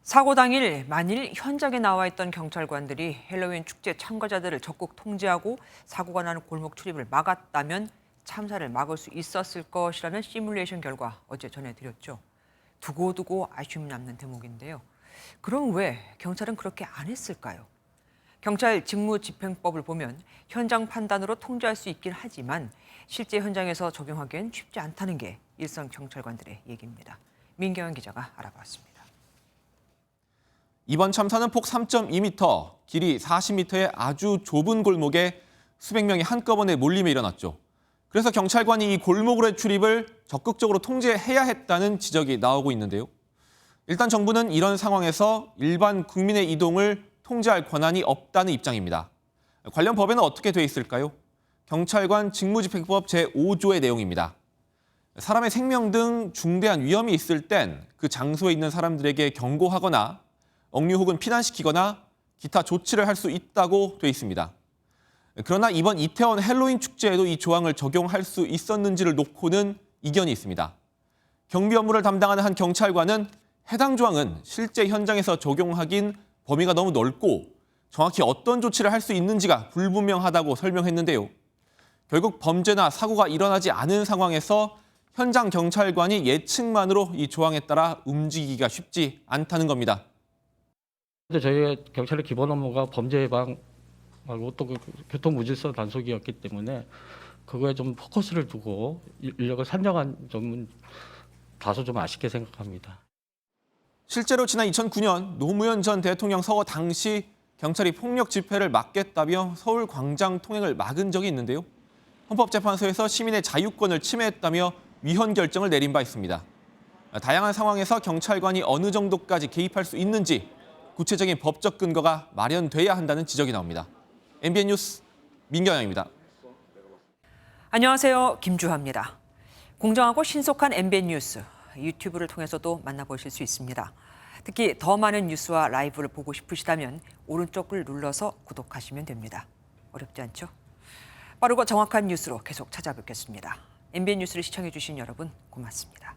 사고 당일 만일 현장에 나와 있던 경찰관들이 헬로윈 축제 참가자들을 적극 통제하고 사고가 나는 골목 출입을 막았다면 참사를 막을 수 있었을 것이라는 시뮬레이션 결과 어제 전해드렸죠. 두고두고 아쉬움이 남는 대목인데요. 그럼 왜 경찰은 그렇게 안 했을까요? 경찰 직무집행법을 보면 현장 판단으로 통제할 수 있긴 하지만 실제 현장에서 적용하기엔 쉽지 않다는 게 일선 경찰관들의 얘기입니다. 민경현 기자가 알아봤습니다. 이번 참사는 폭 3.2m, 길이 40m의 아주 좁은 골목에 수백 명이 한꺼번에 몰림에 일어났죠. 그래서 경찰관이 이 골목으로의 출입을 적극적으로 통제해야 했다는 지적이 나오고 있는데요. 일단 정부는 이런 상황에서 일반 국민의 이동을 통제할 권한이 없다는 입장입니다. 관련 법에는 어떻게 돼 있을까요? 경찰관 직무집행법 제5조의 내용입니다. 사람의 생명 등 중대한 위험이 있을 땐 그 장소에 있는 사람들에게 경고하거나 억류 혹은 피난시키거나 기타 조치를 할 수 있다고 돼 있습니다. 그러나 이번 이태원 헬로윈 축제에도 이 조항을 적용할 수 있었는지를 놓고는 이견이 있습니다. 경비 업무를 담당하는 한 경찰관은 해당 조항은 실제 현장에서 적용하긴 범위가 너무 넓고 정확히 어떤 조치를 할 수 있는지가 불분명하다고 설명했는데요. 결국 범죄나 사고가 일어나지 않은 상황에서 현장 경찰관이 예측만으로 이 조항에 따라 움직이기가 쉽지 않다는 겁니다. 저희 경찰의 기본 업무가 범죄 예방 말고 또 교통무질서 단속이었기 때문에 그거에 좀 포커스를 두고 인력을 산정한 점은 다소 좀 아쉽게 생각합니다. 실제로 지난 2009년 노무현 전 대통령 서거 당시 경찰이 폭력 집회를 막겠다며 서울 광장 통행을 막은 적이 있는데요. 헌법재판소에서 시민의 자유권을 침해했다며 위헌 결정을 내린 바 있습니다. 다양한 상황에서 경찰관이 어느 정도까지 개입할 수 있는지 구체적인 법적 근거가 마련돼야 한다는 지적이 나옵니다. MBN 뉴스 민경영입니다. 안녕하세요. 김주하입니다. 공정하고 신속한 MBN 뉴스, 유튜브를 통해서도 만나보실 수 있습니다. 특히 더 많은 뉴스와 라이브를 보고 싶으시다면 오른쪽을 눌러서 구독하시면 됩니다. 어렵지 않죠? 빠르고 정확한 뉴스로 계속 찾아뵙겠습니다. MBN 뉴스를 시청해주신 여러분 고맙습니다.